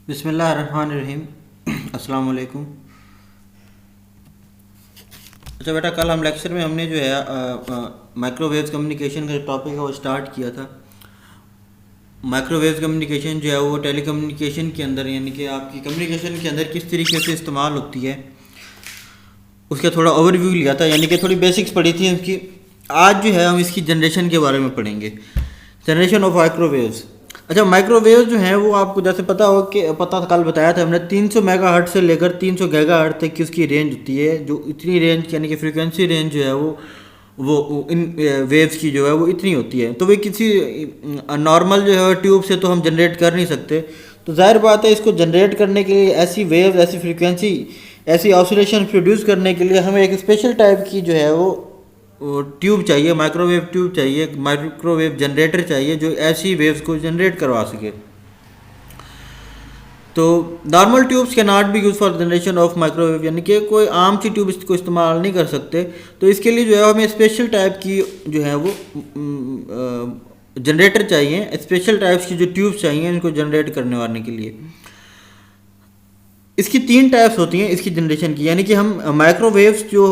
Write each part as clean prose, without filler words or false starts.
बिस्मिल्लाहिर्रहमानिर्रहीम। अस्सलाम वालेकुम। अच्छा बेटा, कल हम लेक्चर में हमने जो है माइक्रोवेव कम्युनिकेशन का टॉपिक है वो स्टार्ट किया था। माइक्रोवेव कम्युनिकेशन जो है वो टेलीकम्युनिकेशन के अंदर, यानी कि आपकी कम्युनिकेशन के अंदर किस तरीके से इस्तेमाल होती है, उसका थोड़ा ओवरव्यू लिया था, यानी कि थोड़ी बेसिक्स पढ़ी थी इसकी। आज जो है हम इसकी जनरेशन के बारे में पढ़ेंगे, जनरेशन ऑफ माइक्रोवेव्स। अच्छा, माइक्रोवेव जो है वो आपको जैसे पता हो कि कल बताया था हमने 300 मेगाहर्ट्ज से लेकर 300 गीगाहर्ट्ज तक की उसकी रेंज होती है। जो इतनी रेंज यानी कि फ्रीक्वेंसी रेंज जो है वो इन वेव्स की जो है वो इतनी होती है। तो वे किसी नॉर्मल जो है ट्यूब से तो हम जनरेट कर नहीं सकते। तो जाहिर बात है, इसको जनरेट करने के लिए ऐसी वेव, ऐसी फ्रीक्वेंसी, ऐसी ऑसिलेशन प्रोड्यूस करने के लिए हमें एक स्पेशल टाइप की जो है वो ट्यूब चाहिए, माइक्रोवेव ट्यूब चाहिए, माइक्रोवेव जनरेटर चाहिए जो ऐसी वेव्स को जनरेट करवा सके। तो नॉर्मल ट्यूब्स के not be use for generation of microwave, यानी कि कोई आम सी ट्यूब इसको इस्तेमाल नहीं कर सकते। तो इसके लिए जो है हमें स्पेशल टाइप की जो है वो जनरेटर चाहिए, स्पेशल टाइप्स की जो ट्यूब्स चाहिए इनको जनरेट करने वाले के लिए। इसकी 3 टाइप्स होती हैं इसकी जनरेशन की, यानी कि हम माइक्रोवेव्स जो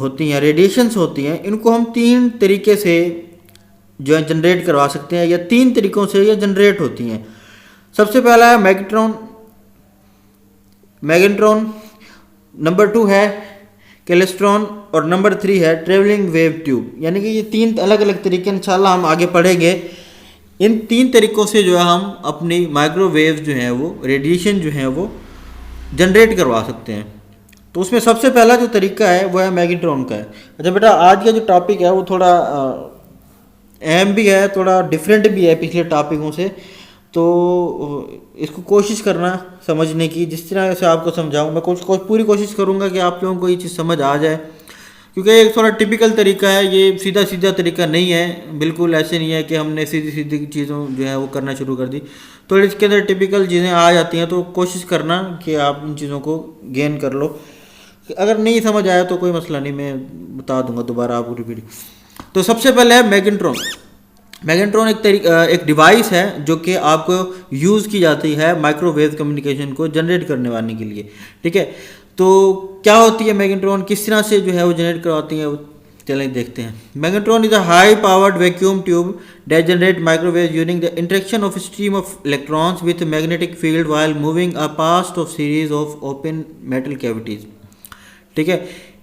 होती हैं, रेडिएशंस होती हैं, इनको हम 3 तरीके से जो है जनरेट करवा सकते हैं, या 3 तरीक़ों से ये जनरेट होती हैं। सबसे पहला है मैग्नेट्रॉन, नंबर 2 है कैलेस्ट्रॉन, और नंबर 3 है ट्रेवलिंग वेव ट्यूब। यानी कि ये 3 अलग अलग तरीके इंशाल्लाह हम आगे पढ़ेंगे। इन 3 तरीक़ों से जो है हम अपनी माइक्रोवेव जो है वो रेडिएशन जो है वो जनरेट करवा सकते हैं। तो उसमें सबसे पहला जो तरीका है वो है मैग्नेट्रॉन का है। अच्छा बेटा, आज का जो टॉपिक है वो थोड़ा अहम भी है, थोड़ा डिफरेंट भी है पिछले टॉपिकों से। तो इसको कोशिश करना समझने की, जिस तरह से आपको समझाऊँ मैं पूरी कोशिश करूँगा कि आप लोगों को ये चीज़ समझ आ जाए, क्योंकि एक थोड़ा टिपिकल तरीका है, ये सीधा सीधा तरीका नहीं है। बिल्कुल ऐसे नहीं है कि हमने सीधी सीधी चीज़ों जो है वो करना शुरू कर दी। तो इसके अंदर टिपिकल चीज़ें आ जाती हैं, तो कोशिश करना कि आप इन चीज़ों को गेन कर लो। अगर नहीं समझ आया तो कोई मसला नहीं, मैं बता दूंगा दोबारा आपको रिपीट। तो सबसे पहले है मैग्नेट्रॉन। मैग्नेट्रॉन एक डिवाइस है जो कि आपको यूज़ की जाती है माइक्रोवेव कम्युनिकेशन को जनरेट करने वाले के लिए। ठीक है, तो क्या होती है मैग्नेट्रॉन, किस तरह से जो है वो जनरेट करवाती है, चलें देखते हैं। Magnetron is a high powered vacuum tube that generate microwaves using the interaction of a stream of electrons with a magnetic field while moving a past of series of open metal cavities। ठीक है,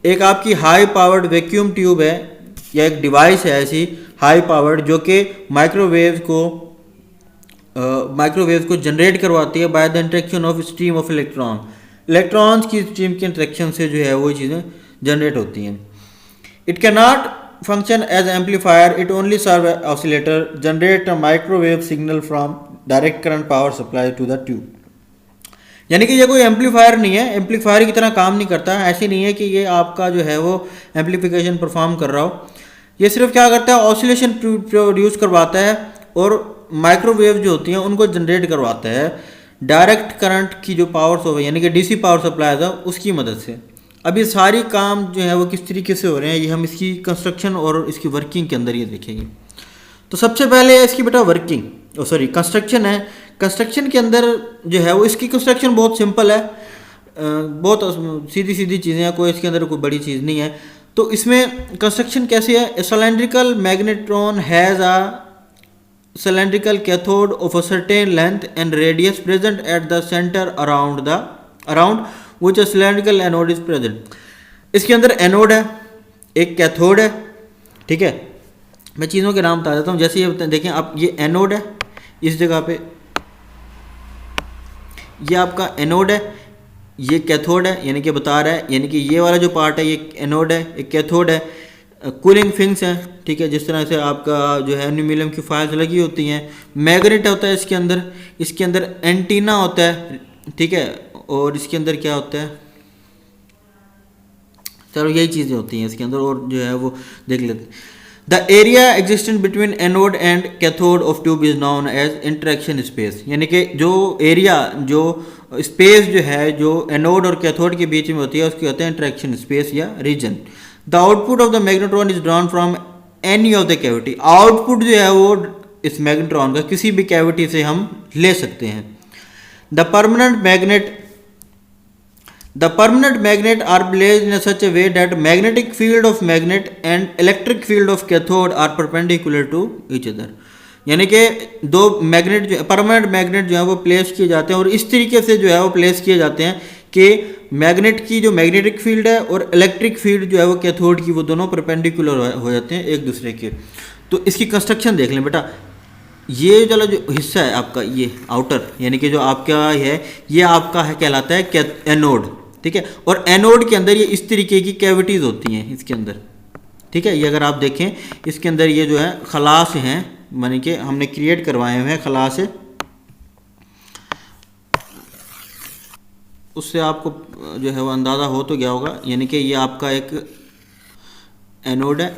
एक आपकी high powered vacuum tube है या एक device है ऐसी high powered जो कि माइक्रोवेव को जनरेट करवाती है by the interaction of stream of electrons की स्ट्रीम के इंटरेक्शन से जो है वो चीज़ें जनरेट होती हैं। It can not function as amplifier, it only serve as oscillator, generate a microwave signal from direct current power supply to the tube। यानी कि ये कोई एम्पलीफायर नहीं है, एम्पलीफायर की तरह काम नहीं करता। ऐसे नहीं है कि ये आपका जो है वो एम्पलीफिकेशन परफॉर्म कर रहा हो। ये सिर्फ क्या करता है, ऑसिलेशन प्रोड्यूस करवाता है और माइक्रोवेव जो होती हैं उनको जनरेट करवाता है डायरेक्ट करंट की जो पावर हो, यानी कि डीसी पावर सप्लाई था उसकी मदद से। अब ये सारी काम जो है वो किस तरीके से हो रहे हैं, ये हम इसकी कंस्ट्रक्शन और इसकी वर्किंग के अंदर ये देखेंगे। तो सबसे पहले इसकी बेटा कंस्ट्रक्शन है। कंस्ट्रक्शन के अंदर जो है वो इसकी कंस्ट्रक्शन बहुत सिंपल है, बहुत सीधी सीधी चीज़ें हैं, कोई इसके अंदर कोई बड़ी चीज़ नहीं है। तो इसमें कंस्ट्रक्शन कैसे है, cylindrical magnetron has a cylindrical cathode of a certain length and radius present at the centre around which a cylindrical anode is present। इसके अंदर एनोड है, एक कैथोड है। ठीक है, मैं चीज़ों के नाम बता देता हूँ। जैसे ये देखें आप, ये एनोड है, इस जगह पे ये आपका एनोड है, ये कैथोड है, यानी कि बता रहा है, यानी कि ये वाला जो पार्ट है ये एनोड है, एक कैथोड है। कूलिंग फिंग्स हैं, ठीक है, जिस तरह से आपका जो है एल्यूमिनियम की फाइल्स लगी होती हैं। मैग्नेट होता है इसके अंदर एंटीना होता है। ठीक है, और इसके अंदर क्या होता है, चलो यही चीज़ें होती हैं इसके अंदर, और जो है वो देख लेते हैं। The area existent between anode and cathode of tube is known as interaction space. यानी कि जो एरिया, जो स्पेस जो है जो एनोड और कैथोड के बीच में होती है उसको कहते हैं इंटरेक्शन स्पेस या region. The output of the magnetron is drawn from any of the cavity. Output जो है वो इस मैग्नेट्रॉन का किसी भी कैविटी से हम ले सकते हैं। The permanent magnet are placed in such a way that magnetic field of magnet and electric field of cathode are perpendicular to each other. यानी कि दो मैग्नेट जो परमानेंट मैग्नेट जो है वो प्लेस किए जाते हैं और इस तरीके से जो है वो प्लेस किए जाते हैं कि मैग्नेट की जो मैग्नेटिक फील्ड है और इलेक्ट्रिक फील्ड जो है वो कैथोड की वो दोनों परपेंडिकुलर हो जाते हैं एक दूसरे के। तो इसकी कंस्ट्रक्शन देख लें बेटा। ये वाला जो हिस्सा है आपका ये आउटर यानी कि जो आपका है ये आपका है कहलाता है एनोड, ठीक है। और एनोड के अंदर ये इस तरीके की कैविटीज़ होती हैं इसके अंदर, ठीक है। ये अगर आप देखें इसके अंदर ये जो है खलास हैं, माने कि हमने क्रिएट करवाए हुए हैं खलास है, उससे आपको जो है वो अंदाज़ा हो तो गया होगा। यानी कि ये आपका एक एनोड है,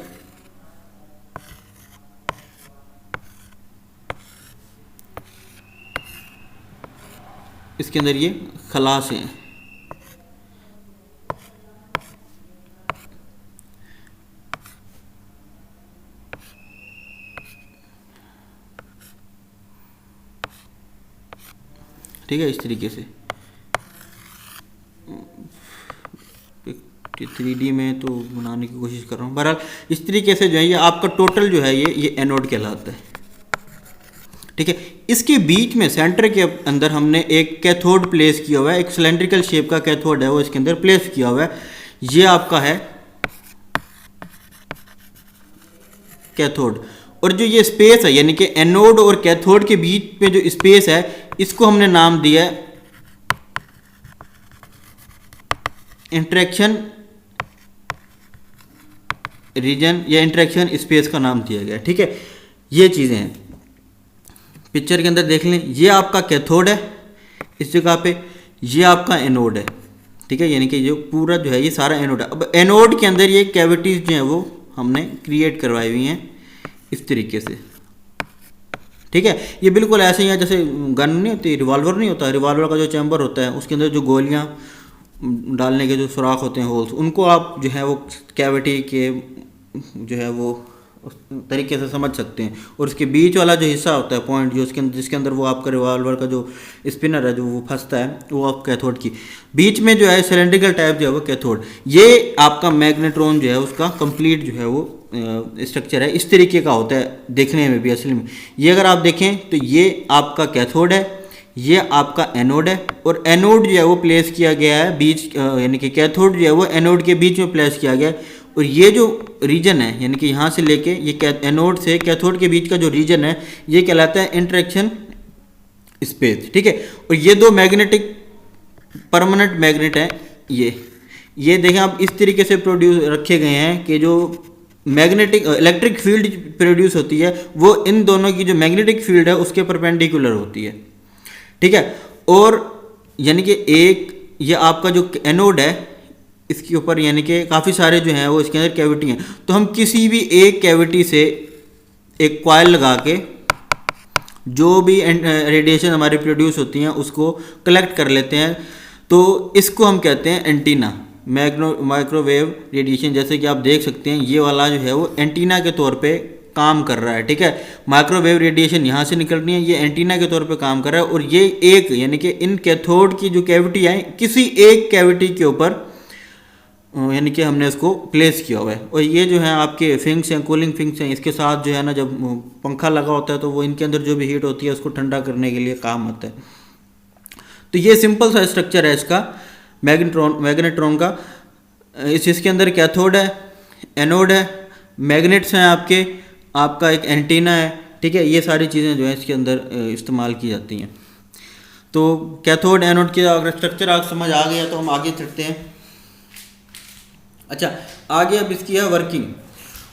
इसके अंदर ये खलास हैं, ठीक है। इस तरीके से 3D में तो बनाने की कोशिश कर रहा हूँ। बहरहाल इस तरीके से जो है ये आपका टोटल जो है ये एनोड कहलाता है, ठीक है। इसके बीच में सेंटर के अंदर हमने एक कैथोड प्लेस किया हुआ है, एक सिलेंड्रिकल शेप का कैथोड है वो इसके अंदर प्लेस किया हुआ है। ये आपका है कैथोड। और जो ये स्पेस है यानी कि एनोड और कैथोड के बीच में जो स्पेस है इसको हमने नाम दिया है इंटरेक्शन रीजन या इंटरेक्शन स्पेस का नाम दिया गया, ठीक है। ये चीज़ें हैं पिक्चर के अंदर देख लें। ये आपका कैथोड है इस जगह पे, ये आपका एनोड है, ठीक है। यानी कि जो पूरा जो है ये सारा एनोड है। अब एनोड के अंदर ये कैविटीज़ जो हैं वो हमने क्रिएट करवाई हुई हैं इस तरीके से, ठीक है। ये बिल्कुल ऐसे ही है जैसे गन नहीं होती, रिवॉल्वर नहीं होता, रिवॉल्वर का जो चैम्बर होता है उसके अंदर जो गोलियां डालने के जो सुराख होते हैं होल्स, उनको आप जो है वो कैविटी के जो है वो उस तरीके से समझ सकते हैं। और उसके बीच वाला जो हिस्सा होता है पॉइंट जो उसके अंदर जिसके अंदर वो आपका रिवॉल्वर का जो स्पिनर है जो वो फंसता है वो आप कैथोड की बीच में जो है सिलेंड्रिकल टाइप जो है वो कैथोड। ये आपका मैग्नेट्रॉन जो है उसका कंप्लीट जो है वो स्ट्रक्चर है, इस तरीके का होता है देखने में भी असली में। ये अगर आप देखें तो ये आपका कैथोड है, ये आपका एनोड है और एनोड जो है वो प्लेस किया गया है बीच यानी कि कैथोड जो है वो एनोड के बीच में प्लेस किया गया है। और ये जो रीजन है यानी कि यहाँ से लेके ये एनोड से कैथोड के बीच का जो रीजन है ये कहलाता है इंटरेक्शन स्पेस, ठीक है। और ये दो मैग्नेटिक परमानेंट मैग्नेट है, ये देखें आप इस तरीके से प्रोड्यूस रखे गए हैं कि जो मैग्नेटिक इलेक्ट्रिक फील्ड प्रोड्यूस होती है वो इन दोनों की जो मैग्नेटिक फील्ड है उसके परपेंडिकुलर होती है, ठीक है। और यानी कि एक ये आपका जो एनोड है इसके ऊपर यानी कि काफ़ी सारे जो हैं वो इसके अंदर कैविटी हैं। तो हम किसी भी एक कैविटी से एक कॉइल लगा के जो भी रेडिएशन हमारी प्रोड्यूस होती हैं उसको कलेक्ट कर लेते हैं। तो इसको हम कहते हैं एंटीना, माइक्रोवेव रेडिएशन। जैसे कि आप देख सकते हैं ये वाला जो है वो एंटीना के तौर पे काम कर रहा है, ठीक है। माइक्रोवेव रेडिएशन यहाँ से निकल रही है, ये एंटीना के तौर पे काम कर रहा है। और ये एक यानी कि इन कैथोड की जो कैविटी है किसी एक कैविटी के ऊपर यानी कि हमने इसको प्लेस किया हुआ है। और ये जो है आपके फिंक्स हैं, कूलिंग फिंक्स हैं, इसके साथ जो है ना जब पंखा लगा होता है तो वो इनके अंदर जो भी हीट होती है उसको ठंडा करने के लिए काम आता है। तो ये सिंपल सा स्ट्रक्चर है इसका मैग्नेट्रॉन का। इसके अंदर कैथोड है, एनोड है, मैग्नेट्स हैं आपका एक एंटीना है, ठीक है। ये सारी चीज़ें जो है इसके अंदर इस्तेमाल की जाती हैं। तो कैथोड एनोड के अगर स्ट्रक्चर आप समझ आ गया तो हम आगे चलते हैं। अच्छा, आगे अब इसकी है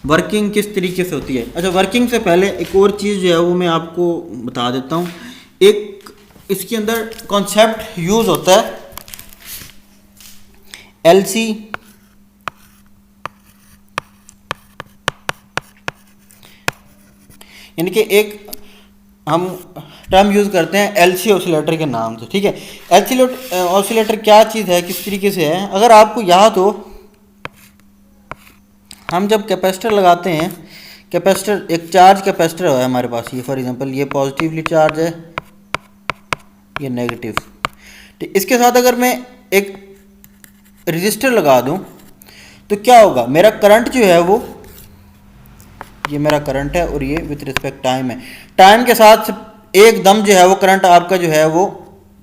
वर्किंग किस तरीके से होती है। अच्छा, वर्किंग से पहले एक और चीज़ जो है वो मैं आपको बता देता हूँ। एक इसके अंदर कॉन्सेप्ट यूज़ होता है LC यानी कि एक हम टर्म यूज़ करते हैं LC ऑसिलेटर के नाम से, ठीक है। LC ऑसिलेटर क्या चीज़ है, किस तरीके से है, अगर आपको याद हो हम जब कैपेसिटर लगाते हैं, कैपेसिटर एक चार्ज कैपेसिटर है हमारे पास, ये फॉर एग्जांपल ये पॉजिटिवली चार्ज है ये नेगेटिव। ठीक, इसके साथ अगर मैं एक रजिस्टर लगा दूं तो क्या होगा, मेरा करंट जो है वो, ये मेरा करंट है और ये विथ रिस्पेक्ट टाइम है, टाइम के साथ एकदम जो है वो करंट आपका जो है वो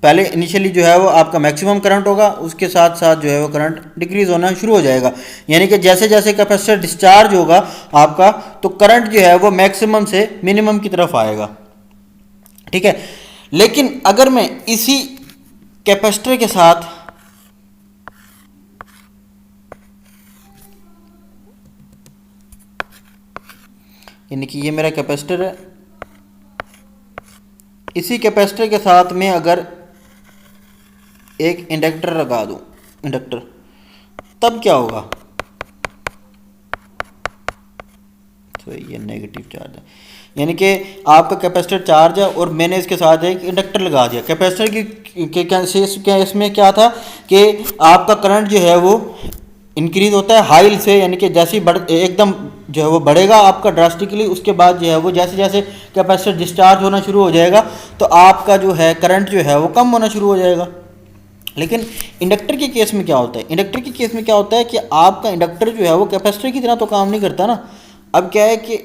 पहले इनिशियली जो है वो आपका मैक्सिमम करंट होगा, उसके साथ साथ जो है वो करंट डिक्रीज होना शुरू हो जाएगा। यानी कि जैसे जैसे कैपेसिटर डिस्चार्ज होगा आपका, तो करंट जो है वो मैक्सिमम से मिनिमम की तरफ आएगा। ठीक है, लेकिन अगर मैं इसी कैपेसिटर के साथ यानी कि ये मेरा कैपेसिटर है, इसी कैपेसिटर के साथ में अगर एक इंडक्टर लगा दूं, इंडक्टर, तब क्या होगा, तो ये नेगेटिव चार्ज है। यानी कि आपका कैपेसिटर चार्ज है और मैंने इसके साथ एक इंडक्टर लगा दिया। कैपेसिटर की क्या इसमें क्या था कि आपका करंट जो है वो इंक्रीज होता है हाई से, यानी कि जैसे ही एकदम जो है वो बढ़ेगा आपका ड्रास्टिकली, उसके बाद जो है वो जैसे जैसे कैपेसिटर डिस्चार्ज होना शुरू हो जाएगा तो आपका जो है करंट जो है वो कम होना शुरू हो जाएगा। लेकिन इंडक्टर के केस में क्या होता है, इंडक्टर के केस में क्या होता है कि आपका इंडक्टर जो है वो कैपेसिटर की तरह तो काम नहीं करता ना। अब क्या है कि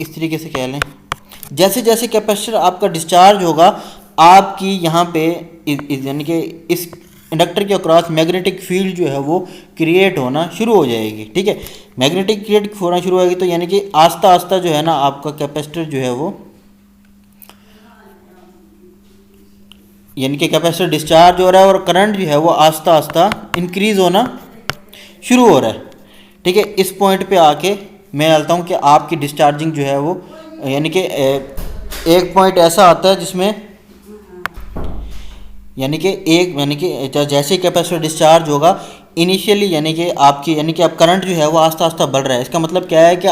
इस तरीके से कह लें, जैसे जैसे कैपेसिटर आपका डिस्चार्ज होगा, आपकी यहाँ पे यानी कि इस इंडक्टर के अक्रॉस मैग्नेटिक फील्ड जो है वो क्रिएट होना शुरू हो जाएगी। ठीक है, मैग्नेटिक क्रिएट होना शुरू होगी तो यानी कि आस्ता आस्ता जो है ना आपका कैपेसिटर जो है वो, यानी कि कैपेसिटर डिस्चार्ज हो रहा है और करंट जो है वो आस्ता आस्ता इंक्रीज होना शुरू हो रहा है। ठीक है, इस पॉइंट पे आके मैं डालता हूँ कि आपकी डिस्चार्जिंग जो है वो, यानी कि एक पॉइंट ऐसा आता है जिसमें यानी कि जैसे कैपेसिटर डिस्चार्ज होगा इनिशियली, यानी कि अब करंट जो है वो आस्ता आस्ता बढ़ रहा है। इसका मतलब क्या है कि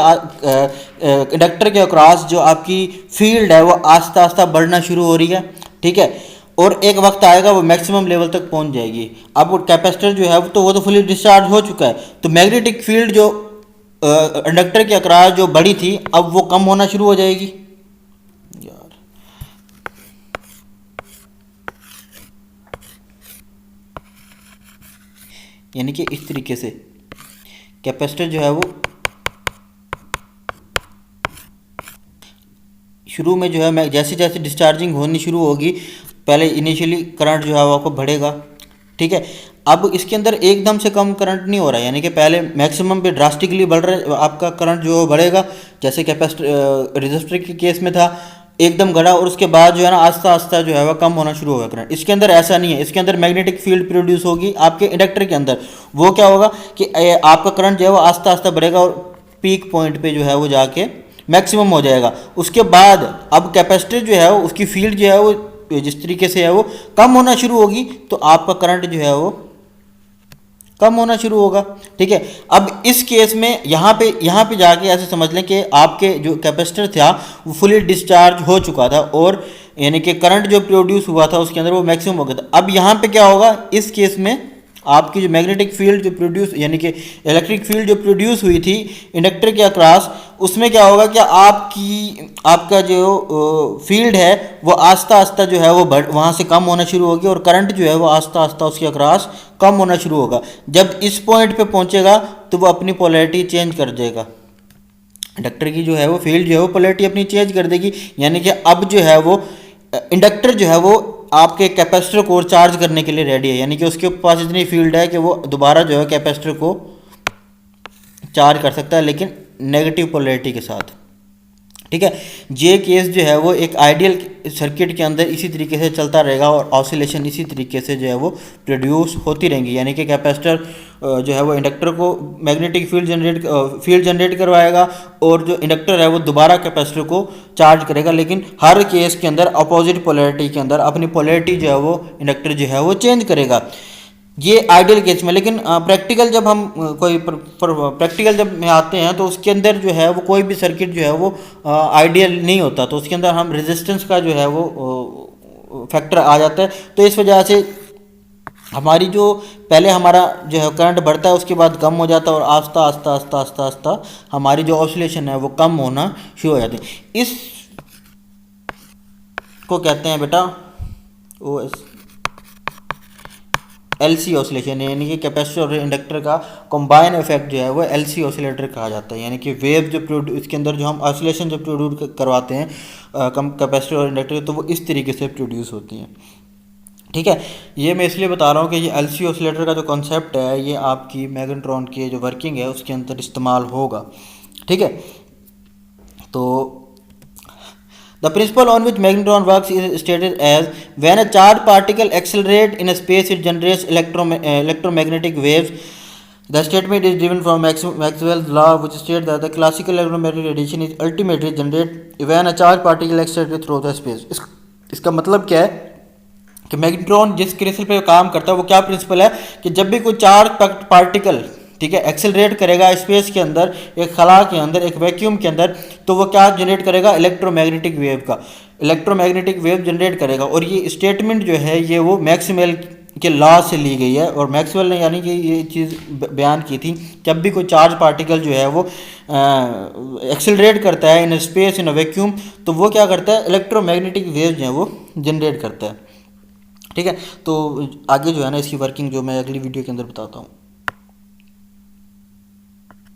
इंडक्टर के अक्रॉस जो आपकी फील्ड है वो आस्ता आस्ता बढ़ना शुरू हो रही है। ठीक है, और एक वक्त आएगा वो मैक्सिमम लेवल तक पहुंच जाएगी। अब वो कैपेसिटर जो है वो तो फुली डिस्चार्ज हो चुका है, तो मैग्नेटिक फील्ड जो इंडक्टर के अक्रॉस जो बड़ी थी अब वो कम होना शुरू हो जाएगी। यार यानी कि इस तरीके से कैपेसिटर जो है वो शुरू में जो है जैसे जैसे डिस्चार्जिंग होनी शुरू होगी, पहले इनिशियली करंट जो है वो आपको बढ़ेगा। ठीक है, अब इसके अंदर एकदम से कम करंट नहीं हो रहा है, यानी कि पहले मैक्सिमम पे ड्रास्टिकली बढ़ रहा है आपका करंट जो बढ़ेगा, जैसे कैपेसिटर रजिस्टर के केस में था एकदम गड़ा और उसके बाद जो है ना आस्ता आस्ता जो है वह कम होना शुरू होगा करंट। इसके अंदर ऐसा नहीं है, इसके अंदर मैग्नेटिक फील्ड प्रोड्यूस होगी आपके इंडक्टर के अंदर। वो क्या होगा कि आपका करंट जो है वो आस्ता आस्ता बढ़ेगा और पीक पॉइंट पे जो है वो जाके मैक्सिमम हो जाएगा। उसके बाद अब कैपेसिटर जो है उसकी फील्ड जो है वो जिस तरीके से है वो कम होना शुरू होगी, तो आपका करंट जो है वो कम होना शुरू होगा। ठीक है, अब इस केस में यहाँ पे जाके ऐसे समझ लें कि आपके जो कैपेसिटर था वो फुली डिस्चार्ज हो चुका था और यानी कि करंट जो प्रोड्यूस हुआ था उसके अंदर वो मैक्सिमम हो गया था। अब यहाँ पे क्या होगा, इस केस में आपकी जो मैग्नेटिक फील्ड जो प्रोड्यूस यानी कि इलेक्ट्रिक फील्ड जो प्रोड्यूस हुई थी इंडक्टर के अक्रॉस, उसमें क्या होगा कि आपका जो फील्ड है वो आस्ता आस्ता जो है वो वहाँ से कम होना शुरू होगी और करंट जो है वो आस्ता आस्ता उसके अक्रॉस कम होना शुरू होगा। जब इस पॉइंट पे पहुँचेगा तो वो अपनी पोलैरिटी चेंज कर देगा, इंडक्टर की जो है वो फील्ड जो है वो पोलैरिटी अपनी चेंज कर देगी। यानी कि अब जो है वो इंडक्टर जो है वो आपके कैपेसिटर को चार्ज करने के लिए रेडी है, यानी कि उसके पास इतनी फील्ड है कि वो दोबारा जो है कैपेसिटर को चार्ज कर सकता है, लेकिन नेगेटिव पोलैरिटी के साथ। ठीक है, ये केस जो है वो एक आइडियल सर्किट के अंदर इसी तरीके से चलता रहेगा और ऑसिलेशन इसी तरीके से जो है वो प्रोड्यूस होती रहेंगी। यानी कि कैपेसिटर जो है वो इंडक्टर को मैग्नेटिक फील्ड जनरेट करवाएगा और जो इंडक्टर है वो दोबारा कैपेसिटर को चार्ज करेगा, लेकिन हर केस के अंदर अपोजिट पोलैरिटी के अंदर अपनी पोलैरिटी जो है वो इंडक्टर जो है वो चेंज करेगा। ये आइडियल केस में। लेकिन प्रैक्टिकल जब हम प्रैक्टिकल जब में आते हैं तो उसके अंदर जो है वो कोई भी सर्किट जो है वो आइडियल नहीं होता, तो उसके अंदर हम रेजिस्टेंस का जो है वो फैक्टर आ जाता है। तो इस वजह से हमारी जो पहले हमारा जो है करंट बढ़ता है उसके बाद कम हो जाता है और आस्ता आस्ता आस्ता आस्ता आस्ता हमारी जो ऑसिलेशन है वो कम होना शुरू हो जाती है। को कहते हैं बेटा ओ एस एलसी ऑसिलेशन, यानी कि कैपेसिटर और इंडक्टर का कंबाइन इफेक्ट जो है वो एलसी ऑसिलेटर कहा जाता है। यानी कि वेव जो प्रोड्यूस, इसके अंदर जो हम ऑसिलेशन जो प्रोड्यूस करवाते हैं कैपेसिटर और इंडक्टर, तो वो इस तरीके से प्रोड्यूस होती हैं। ठीक है, ये मैं इसलिए बता रहा हूँ कि ये एलसी ऑसिलेटर का जो कॉन्सेप्ट है ये आपकी मैग्नेट्रॉन की जो वर्किंग है उसके अंदर इस्तेमाल होगा। ठीक है, तो the principle on which magnetron works is stated as when a charged particle accelerates in a space it generates electromagnetic waves. The statement is driven from Maxwell's law, which states that the classical electromagnetic radiation is ultimately generated when a charged particle accelerates through the space. इसका मतलब क्या है कि magnetron जिस principal पे काम करता है वो क्या प्रिंसिपल है कि जब भी कोई चार्ज पार्टिकल, ठीक है, एक्सेलरेट करेगा स्पेस के अंदर, एक खला के अंदर, एक वैक्यूम के अंदर, तो वो क्या जनरेट करेगा, इलेक्ट्रोमैग्नेटिक वेव का इलेक्ट्रोमैग्नेटिक वेव जनरेट करेगा। और ये स्टेटमेंट जो है ये वो मैक्सवेल के लॉ से ली गई है, और मैक्सवेल ने यानी कि ये चीज़ बयान की थी, जब भी कोई चार्ज पार्टिकल जो है वो एक्सेलरेट करता है इन स्पेस इन वैक्यूम, तो वो क्या करता है, इलेक्ट्रोमैग्नेटिक वेव जो है वो जनरेट करता है। ठीक है, तो आगे जो है ना इसकी वर्किंग जो मैं अगली वीडियो के अंदर बताता हूँ।